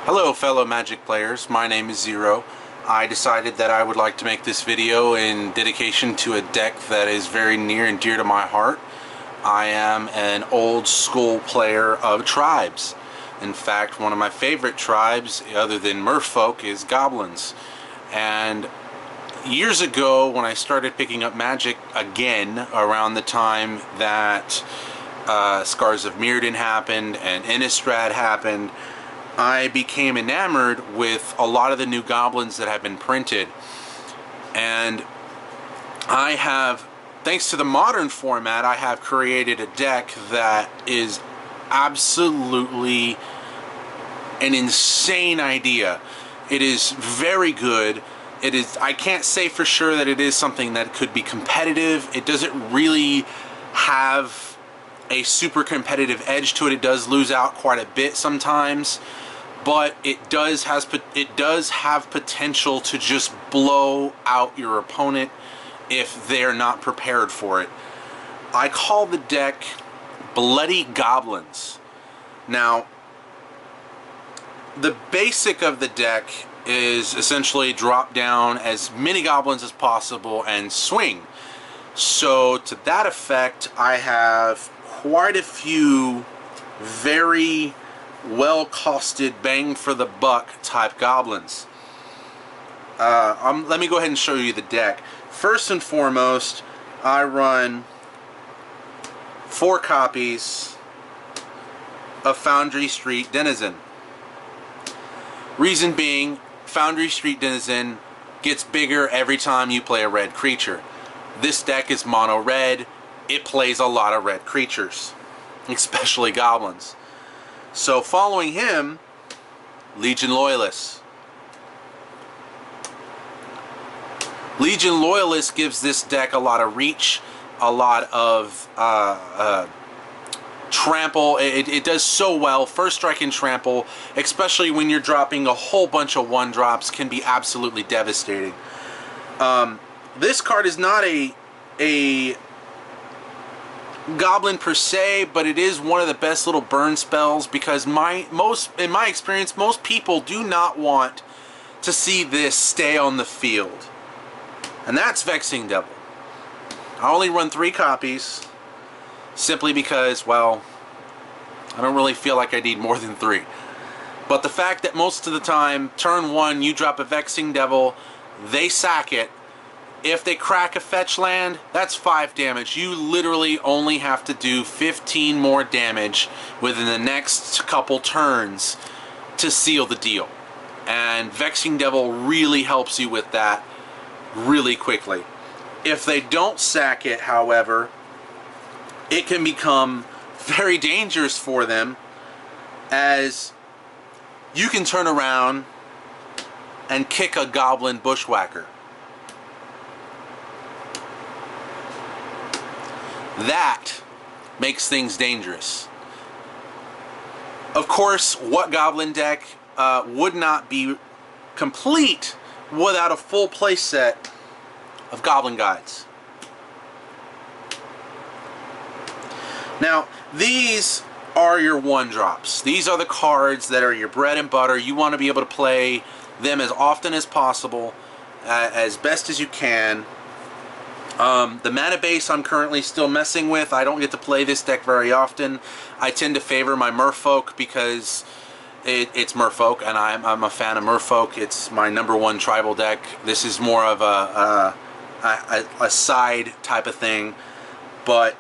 Hello fellow Magic players, my name is Zero. I decided that I would like to make this video in dedication to a deck that is very near and dear to my heart. I am an old school player of tribes. In fact, one of my favorite tribes, other than Merfolk, is Goblins. And years ago, when I started picking up Magic again, around the time that Scars of Mirrodin happened and Innistrad happened, I became enamored with a lot of the new Goblins that have been printed. And I have, thanks to the modern format, I have created a deck that is absolutely an insane idea. It is very good. It is, I can't say for sure that it is something that could be competitive. It doesn't really have a super competitive edge to it. It does lose out quite a bit sometimes, but it does have potential to just blow out your opponent if they're not prepared for it. I call the deck Bloody Goblins. Now, the basic of the deck is essentially drop down as many goblins as possible and swing. So to that effect, I have quite a few very well costed bang for the buck type goblins. Let me go ahead and show you the deck. First and foremost, I run 4 copies of Foundry Street Denizen. Reason being, Foundry Street Denizen gets bigger every time you play a red creature. This deck is mono red. It plays a lot of red creatures, especially goblins. So following him, Legion Loyalists. Legion Loyalist gives this deck a lot of reach, a lot of trample. It does so well. First strike and trample, especially when you're dropping a whole bunch of 1-drops, can be absolutely devastating. This card is not a goblin per se, but it is one of the best little burn spells, because in my experience, most people do not want to see this stay on the field. And that's Vexing Devil. I only run 3 copies simply because, well, I don't really feel like I need more than 3. But the fact that most of the time, turn 1, you drop a Vexing Devil, they sack it. If they crack a fetch land, that's 5 damage. You literally only have to do 15 more damage within the next couple turns to seal the deal. And Vexing Devil really helps you with that really quickly. If they don't sack it, however, it can become very dangerous for them, as you can turn around and kick a Goblin Bushwhacker. That makes things dangerous. Of course, what Goblin deck would not be complete without a full play set of Goblin Guides? Now, these are your 1-drops. These are the cards that are your bread and butter. You want to be able to play them as often as possible, as best as you can. The mana base I'm currently still messing with. I don't get to play this deck very often. I tend to favor my Merfolk because it's Merfolk, and I'm a fan of Merfolk. It's my #1 tribal deck. This is more of a side type of thing, but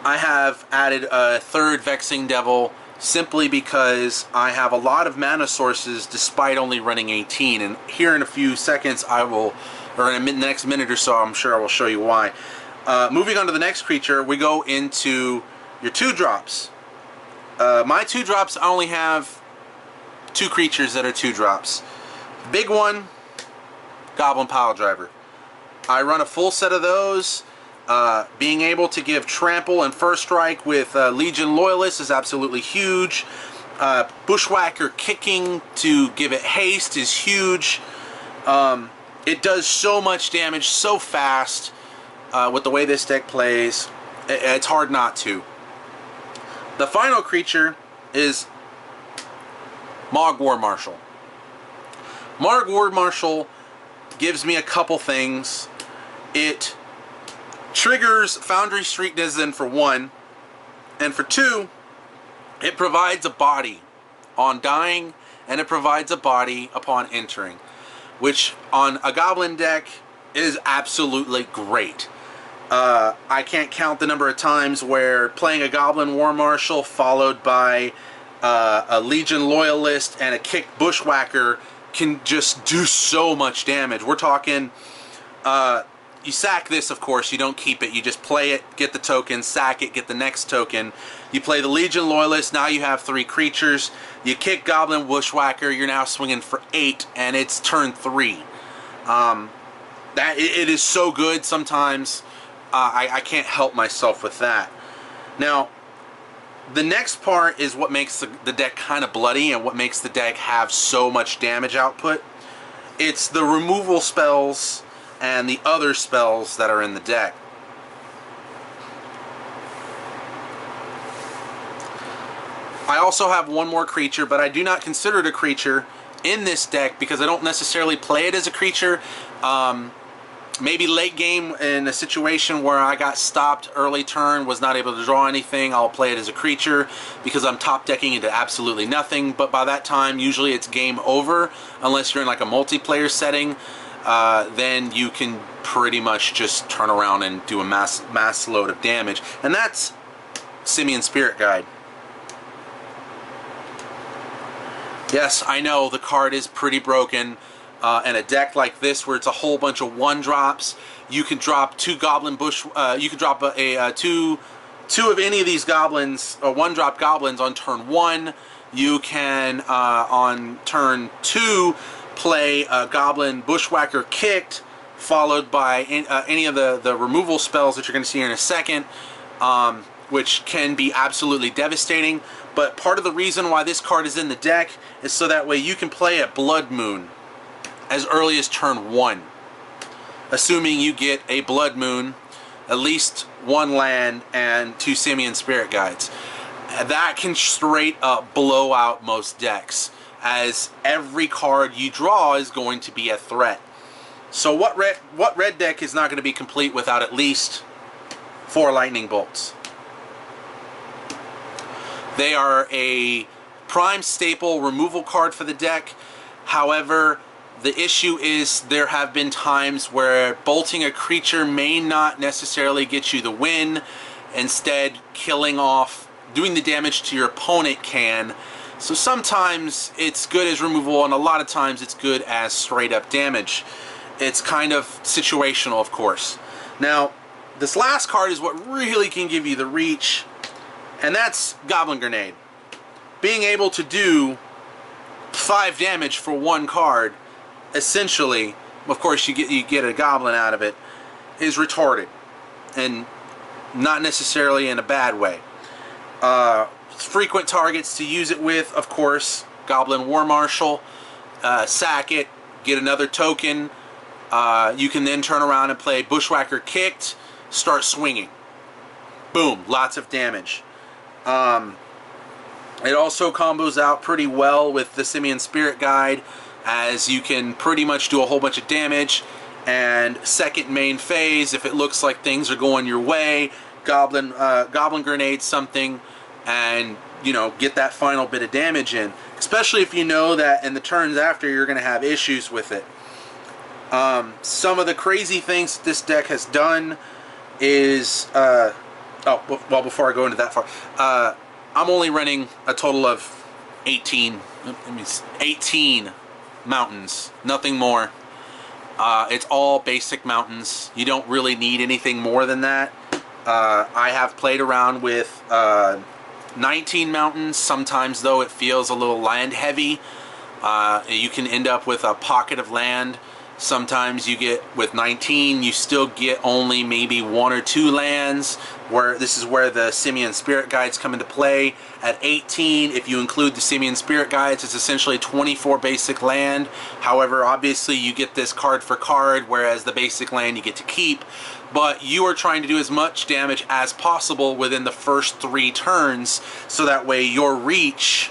I have added a 3rd Vexing Devil simply because I have a lot of mana sources despite only running 18, and here in a few seconds I will, or in the next minute or so, I'm sure I will show you why. Moving on to the next creature, we go into your 2-drops. My 2-drops, I only have 2 creatures that are 2-drops. Big one, Goblin Piledriver. I run a full set of those. Being able to give trample and first strike with Legion Loyalist is absolutely huge. Bushwhacker kicking to give it haste is huge. It does so much damage so fast with the way this deck plays. It's hard not to. The final creature is Mog War Marshal. Mog War Marshal gives me a couple things. It triggers Foundry Street Denizen for one, and for two, it provides a body on dying, and it provides a body upon entering, which on a Goblin deck is absolutely great. I can't count the number of times where playing a Goblin War Marshal followed by a Legion Loyalist and a Kicked Bushwhacker can just do so much damage. We're talking, you sack this, of course, you don't keep it, you just play it, get the token, sack it, get the next token. You play the Legion Loyalist, now you have 3 creatures. You kick Goblin Bushwhacker, you're now swinging for 8, and it's turn 3. It is so good sometimes. I can't help myself with that. Now, the next part is what makes the deck kind of bloody and what makes the deck have so much damage output. It's the removal spells and the other spells that are in the deck. I also have one more creature, but I do not consider it a creature in this deck because I don't necessarily play it as a creature. Maybe late game in a situation where I got stopped early turn, was not able to draw anything, I'll play it as a creature because I'm top decking into absolutely nothing. But by that time, usually it's game over, unless you're in like a multiplayer setting. Then you can pretty much just turn around and do a mass load of damage. And that's Simian Spirit Guide. Yes, I know the card is pretty broken. And a deck like this, where it's a whole bunch of 1-drops, you can drop 2 Goblin Bush. You can drop two of any of these goblins, 1-drop goblins on turn 1. You can on turn 2 play a Goblin Bushwhacker Kicked, followed by any of the removal spells that you're going to see here in a second, which can be absolutely devastating. But part of the reason why this card is in the deck is so that way you can play at Blood Moon as early as turn 1, assuming you get a Blood Moon, at least 1 land, and 2 Simian Spirit Guides. That can straight up blow out most decks, as every card you draw is going to be a threat. So what red deck is not going to be complete without at least 4 Lightning Bolts? They are a prime staple removal card for the deck. However, the issue is there have been times where bolting a creature may not necessarily get you the win. Instead, killing off, doing the damage to your opponent can. So sometimes it's good as removal, and a lot of times it's good as straight up damage. It's kind of situational, of course. Now, this last card is what really can give you the reach, and that's Goblin Grenade. Being able to do 5 damage for 1 card, essentially, of course you get a goblin out of it, is retarded, and not necessarily in a bad way. Frequent targets to use it with, of course, Goblin War Marshal. Sack it, get another token. You can then turn around and play Bushwhacker Kicked, start swinging. Boom, lots of damage. It also combos out pretty well with the Simian Spirit Guide, as you can pretty much do a whole bunch of damage, and second main phase, if it looks like things are going your way, Goblin Grenade something, and get that final bit of damage in, especially if you know that in the turns after you're going to have issues with it. Some of the crazy things that this deck has done is before I go into that far, I'm only running a total of 18 mountains, nothing more. It's all basic mountains. You don't really need anything more than that. I have played around with 19 mountains. Sometimes, though, it feels a little land heavy. You can end up with a pocket of land. Sometimes you get, with 19, you still get only maybe 1 or 2 lands, where this is where the Simian Spirit Guides come into play. At 18, if you include the Simian Spirit Guides, it's essentially 24 basic land. However, obviously you get this card for card, whereas the basic land you get to keep. But you are trying to do as much damage as possible within the first 3 turns, so that way your reach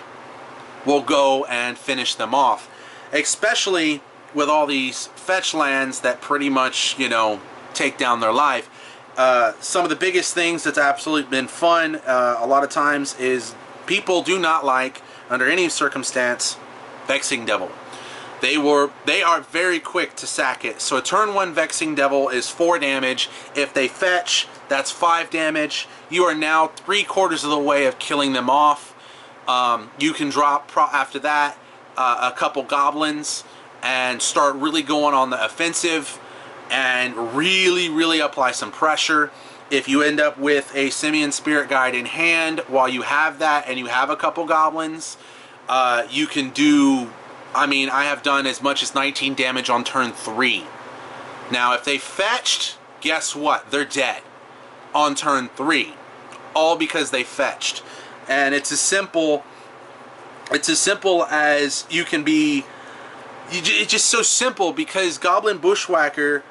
will go and finish them off. Especially with all these fetch lands that pretty much, you know, take down their life. Some of the biggest things that's absolutely been fun a lot of times is people do not like, under any circumstance, Vexing Devil. They are very quick to sack it. So a turn 1 Vexing Devil is 4 damage. If they fetch, that's 5 damage. You are now 3/4 of the way of killing them off. You can drop after that a couple Goblins and start really going on the offensive and really apply some pressure. If you end up with a Simian Spirit Guide in hand while you have that and you have a couple Goblins, you can do, I mean, I have done as much as 19 damage on turn 3. Now, if they fetched, guess what? They're dead on turn 3. All because they fetched. And it's as simple as you can be. It's just so simple because Goblin Bushwhacker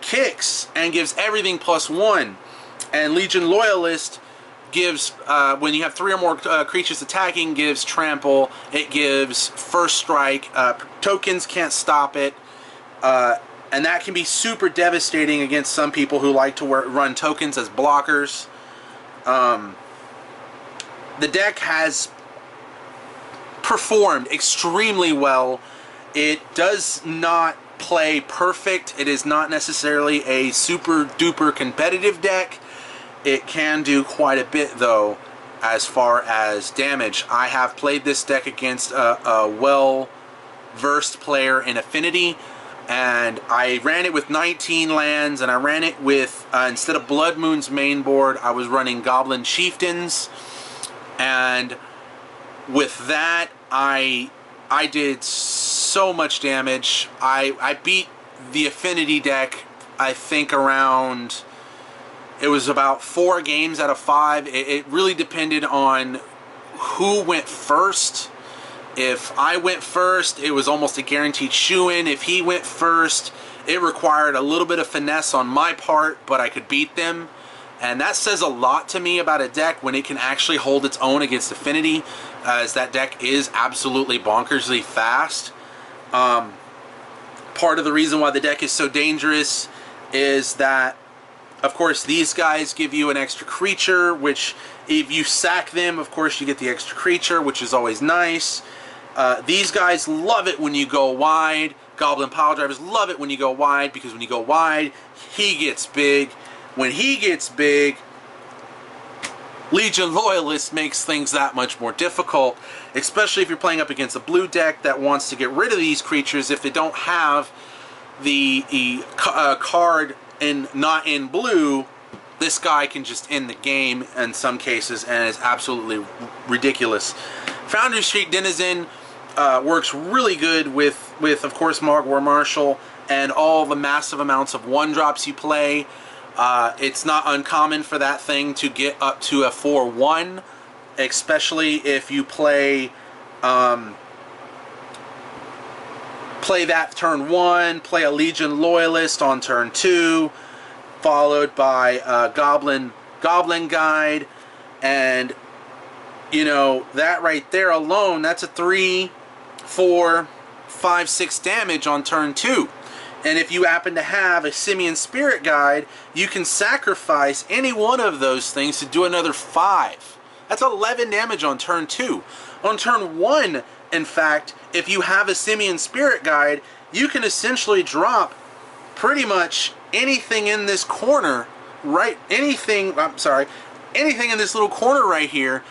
kicks and gives everything +1. And Legion Loyalist gives, when you have 3 or more creatures attacking, gives trample. It gives first strike. Tokens can't stop it. And that can be super devastating against some people who like to run tokens as blockers. The deck has performed extremely well. It does not play perfect. It is not necessarily a super duper competitive deck. It can do quite a bit though as far as damage. I have played this deck against a well-versed player in Affinity, and I ran it with 19 lands, and I ran it with, instead of Blood Moon's main board, I was running Goblin Chieftains, and with that I did so much damage. I beat the Affinity deck, I think around, it was about 4 games out of 5. It really depended on who went first. If I went first, it was almost a guaranteed shoo-in. If he went first, it required a little bit of finesse on my part, but I could beat them. And that says a lot to me about a deck when it can actually hold its own against Affinity, as that deck is absolutely bonkersly fast. Part of the reason why the deck is so dangerous is that, of course, these guys give you an extra creature, which if you sack them, of course, you get the extra creature, which is always nice. These guys love it when you go wide. Goblin Piledrivers love it when you go wide, because when you go wide, he gets big. When he gets big, Legion Loyalist makes things that much more difficult, especially if you're playing up against a blue deck that wants to get rid of these creatures. If they don't have the card not in blue, this guy can just end the game in some cases, and it's absolutely ridiculous. Foundry Street Denizen works really good with of course Mogg War Marshal and all the massive amounts of 1-drops you play. It's not uncommon for that thing to get up to a 4/1, especially if you play that turn 1, play a Legion Loyalist on turn 2, followed by Goblin Guide, and you know, that right there alone, that's a 3, 4, 5, 6 damage on turn 2. And if you happen to have a Simian Spirit Guide, you can sacrifice any one of those things to do another 5. That's 11 damage on turn 2. On turn 1, in fact, if you have a Simian Spirit Guide, you can essentially drop pretty much anything in this corner, right? Anything in this little corner right here,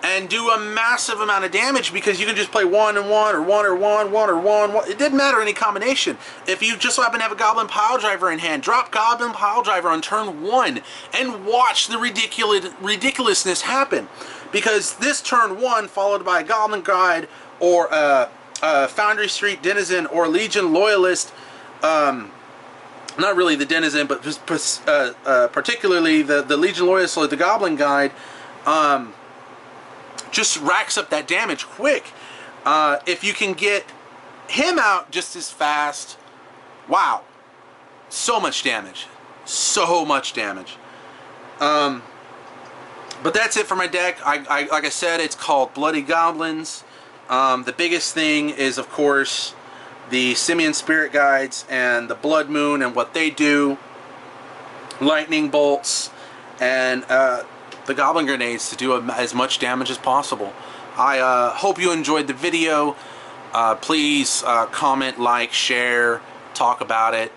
and do a massive amount of damage, because you can just play 1 and 1, or 1 or 1, 1 or 1. It didn't matter any combination. If you just so happen to have a Goblin Piledriver in hand, drop Goblin Piledriver on turn 1 and watch the ridiculousness happen. Because this turn 1 followed by a Goblin Guide or Foundry Street Denizen or Legion Loyalist, not really the Denizen, but just particularly the Legion Loyalist or the Goblin Guide, just racks up that damage quick. If you can get him out just as fast, wow, so much damage, so much damage. But that's it for my deck. Like I said, it's called Bloody Goblins. The biggest thing is, of course, the Simian Spirit Guides and the Blood Moon and what they do, lightning bolts, and the Goblin Grenades to do as much damage as possible. I hope you enjoyed the video. Please comment, like, share, talk about it.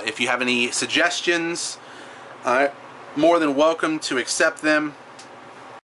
If you have any suggestions, more than welcome to accept them.